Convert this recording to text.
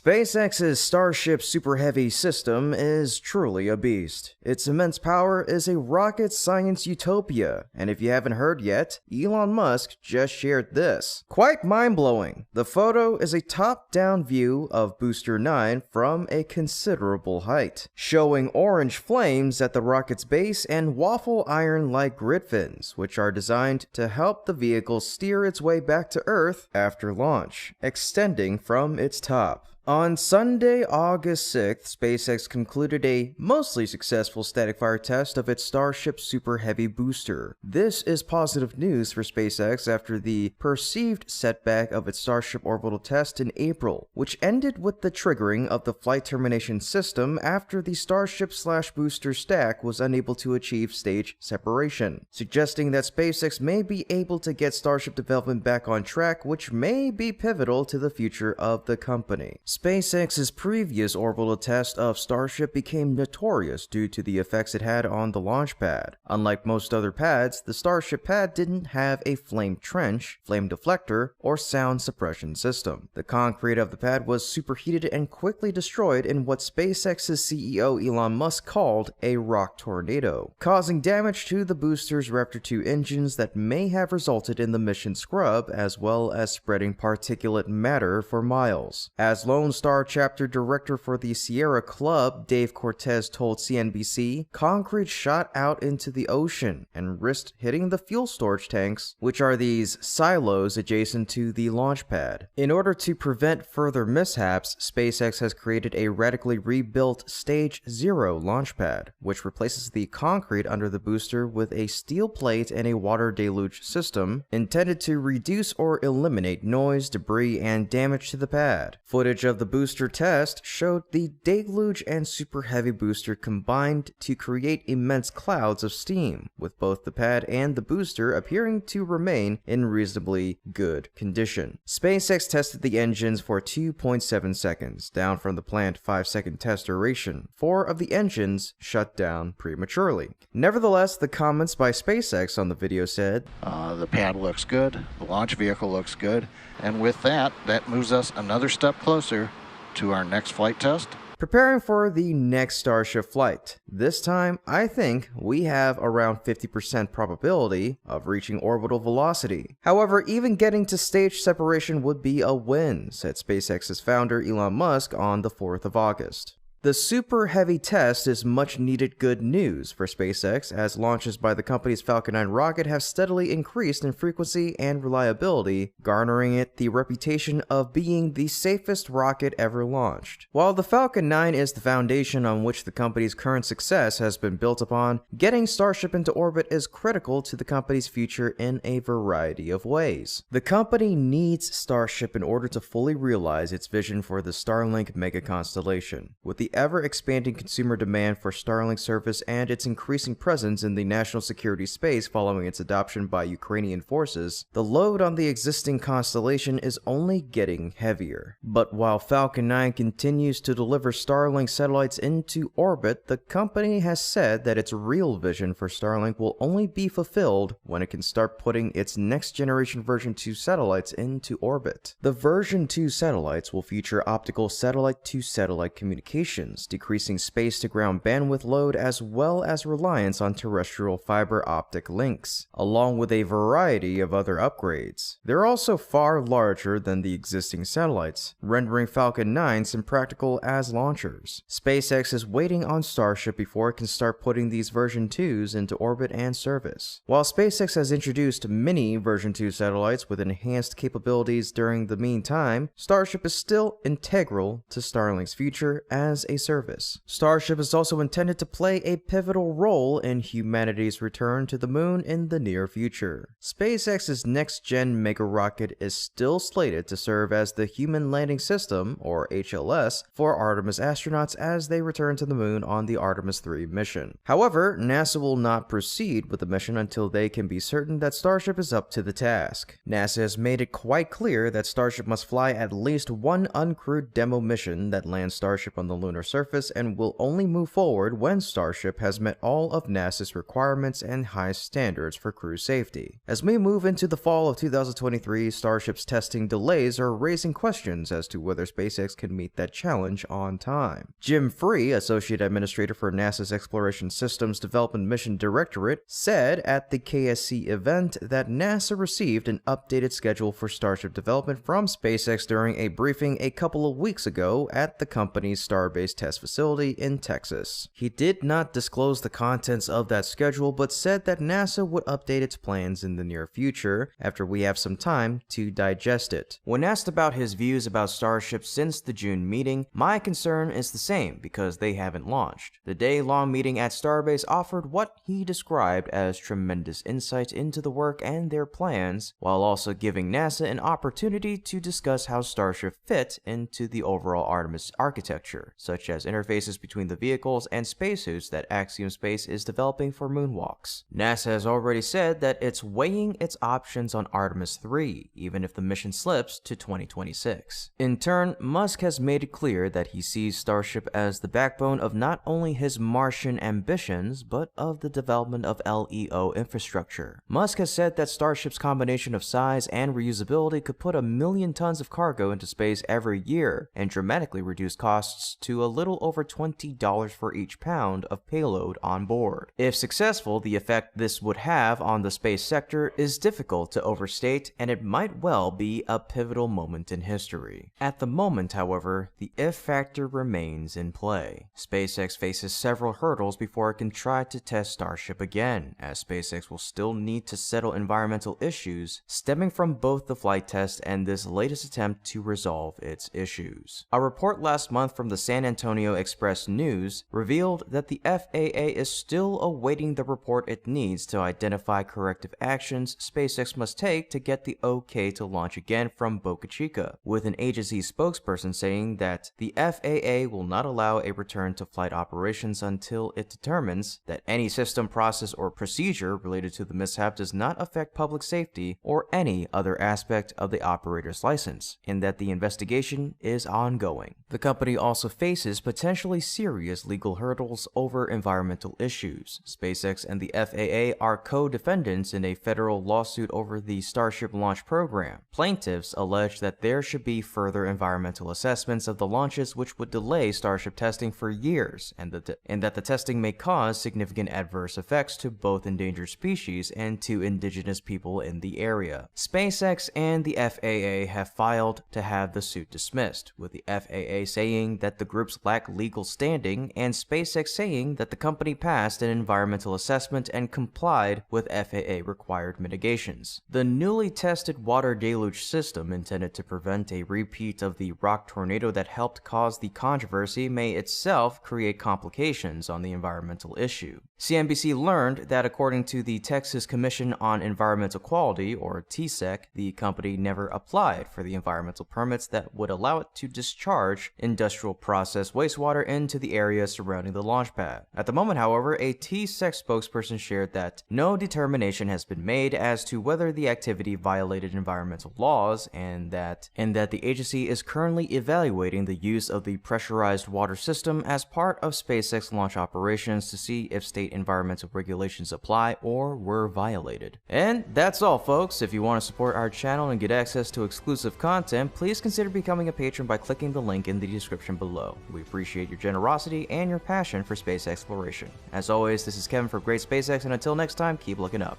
SpaceX's Starship Super Heavy system is truly a beast. Its immense power is a rocket science utopia, and if you haven't heard yet, Elon Musk just shared this. Quite mind-blowing. The photo is a top-down view of Booster 9 from a considerable height, showing orange flames at the rocket's base and waffle iron-like grid fins, which are designed to help the vehicle steer its way back to Earth after launch, extending from its top. On Sunday, August 6th, SpaceX concluded a mostly successful static fire test of its Starship Super Heavy booster. This is positive news for SpaceX after the perceived setback of its Starship orbital test in April, which ended with the triggering of the flight termination system after the Starship/booster stack was unable to achieve stage separation, suggesting that SpaceX may be able to get Starship development back on track, which may be pivotal to the future of the company. SpaceX's previous orbital test of Starship became notorious due to the effects it had on the launch pad. Unlike most other pads, the Starship pad didn't have a flame trench, flame deflector, or sound suppression system. The concrete of the pad was superheated and quickly destroyed in what SpaceX's CEO Elon Musk called a rock tornado, causing damage to the booster's Raptor 2 engines that may have resulted in the mission scrub, as well as spreading particulate matter for miles. As Lone Star chapter director for the Sierra Club, Dave Cortez, told CNBC, concrete shot out into the ocean and risked hitting the fuel storage tanks, which are these silos adjacent to the launch pad. In order to prevent further mishaps, SpaceX has created a radically rebuilt Stage 0 launch pad, which replaces the concrete under the booster with a steel plate and a water deluge system intended to reduce or eliminate noise, debris, and damage to the pad. Footage of the booster test showed the deluge and super heavy booster combined to create immense clouds of steam, with both the pad and the booster appearing to remain in reasonably good condition. SpaceX tested the engines for 2.7 seconds, down from the planned 5-second test duration. 4 of the engines shut down prematurely. Nevertheless, the comments by SpaceX on the video said, the pad looks good, the launch vehicle looks good, and with that moves us another step closer to our next flight test. Preparing for the next Starship flight. This time, I think we have around 50% probability of reaching orbital velocity. However, even getting to stage separation would be a win, said SpaceX's founder Elon Musk on the 4th of August. The Super Heavy test is much needed good news for SpaceX, as launches by the company's Falcon 9 rocket have steadily increased in frequency and reliability, garnering it the reputation of being the safest rocket ever launched. While the Falcon 9 is the foundation on which the company's current success has been built upon, getting Starship into orbit is critical to the company's future in a variety of ways. The company needs Starship in order to fully realize its vision for the Starlink mega constellation. With the ever-expanding consumer demand for Starlink service and its increasing presence in the national security space following its adoption by Ukrainian forces, the load on the existing constellation is only getting heavier. But while Falcon 9 continues to deliver Starlink satellites into orbit, the company has said that its real vision for Starlink will only be fulfilled when it can start putting its next-generation version 2 satellites into orbit. The version 2 satellites will feature optical satellite-to-satellite communication, decreasing space-to-ground bandwidth load as well as reliance on terrestrial fiber optic links, along with a variety of other upgrades. They're also far larger than the existing satellites, rendering Falcon 9s impractical as launchers. SpaceX is waiting on Starship before it can start putting these version 2s into orbit and service. While SpaceX has introduced many version 2 satellites with enhanced capabilities during the meantime, Starship is still integral to Starlink's future as a service. Starship is also intended to play a pivotal role in humanity's return to the moon in the near future. SpaceX's next-gen mega rocket is still slated to serve as the Human Landing System, or HLS, for Artemis astronauts as they return to the moon on the Artemis 3 mission. However, NASA will not proceed with the mission until they can be certain that Starship is up to the task. NASA has made it quite clear that Starship must fly at least one uncrewed demo mission that lands Starship on the lunar lunar surface and will only move forward when Starship has met all of NASA's requirements and high standards for crew safety. As we move into the fall of 2023, Starship's testing delays are raising questions as to whether SpaceX can meet that challenge on time. Jim Free, Associate Administrator for NASA's Exploration Systems Development Mission Directorate, said at the KSC event that NASA received an updated schedule for Starship development from SpaceX during a briefing a couple of weeks ago at the company's Starbase test facility in Texas. He did not disclose the contents of that schedule, but said that NASA would update its plans in the near future after we have some time to digest it. When asked about his views about Starship since the June meeting, my concern is the same because they haven't launched. The day-long meeting at Starbase offered what he described as tremendous insight into the work and their plans, while also giving NASA an opportunity to discuss how Starship fit into the overall Artemis architecture, such as interfaces between the vehicles and spacesuits that Axiom Space is developing for moonwalks. NASA has already said that it's weighing its options on Artemis 3, even if the mission slips to 2026. In turn, Musk has made it clear that he sees Starship as the backbone of not only his Martian ambitions, but of the development of LEO infrastructure. Musk has said that Starship's combination of size and reusability could put 1 million tons of cargo into space every year and dramatically reduce costs to a little over $20 for each pound of payload on board. If successful, the effect this would have on the space sector is difficult to overstate, and it might well be a pivotal moment in history. At the moment, however, the if factor remains in play. SpaceX faces several hurdles before it can try to test Starship again, as SpaceX will still need to settle environmental issues stemming from both the flight test and this latest attempt to resolve its issues. A report last month from the San Antonio Express News revealed that the FAA is still awaiting the report it needs to identify corrective actions SpaceX must take to get the okay to launch again from Boca Chica, with an agency spokesperson saying that the FAA will not allow a return to flight operations until it determines that any system, process, or procedure related to the mishap does not affect public safety or any other aspect of the operator's license, and that the investigation is ongoing. The company also faces potentially serious legal hurdles over environmental issues. SpaceX and the FAA are co-defendants in a federal lawsuit over the Starship launch program. Plaintiffs allege that there should be further environmental assessments of the launches which would delay Starship testing for years, and that the testing may cause significant adverse effects to both endangered species and to indigenous people in the area. SpaceX and the FAA have filed to have the suit dismissed, with the FAA saying that the groups lack legal standing and SpaceX saying that the company passed an environmental assessment and complied with FAA required mitigations. The newly tested water deluge system intended to prevent a repeat of the rock tornado that helped cause the controversy may itself create complications on the environmental issue. CNBC learned that according to the Texas Commission on Environmental Quality, or TSEC, the company never applied for the environmental permits that would allow it to discharge industrial process wastewater into the area surrounding the launch pad. At the moment, however, a TSEC spokesperson shared that no determination has been made as to whether the activity violated environmental laws, and that the agency is currently evaluating the use of the pressurized water system as part of SpaceX launch operations to see if state environmental regulations apply or were violated. And that's all, folks. If you want to support our channel and get access to exclusive content, please consider becoming a patron by clicking the link in the description below. We appreciate your generosity and your passion for space exploration. As always, this is Kevin for Great SpaceX, and until next time, keep looking up.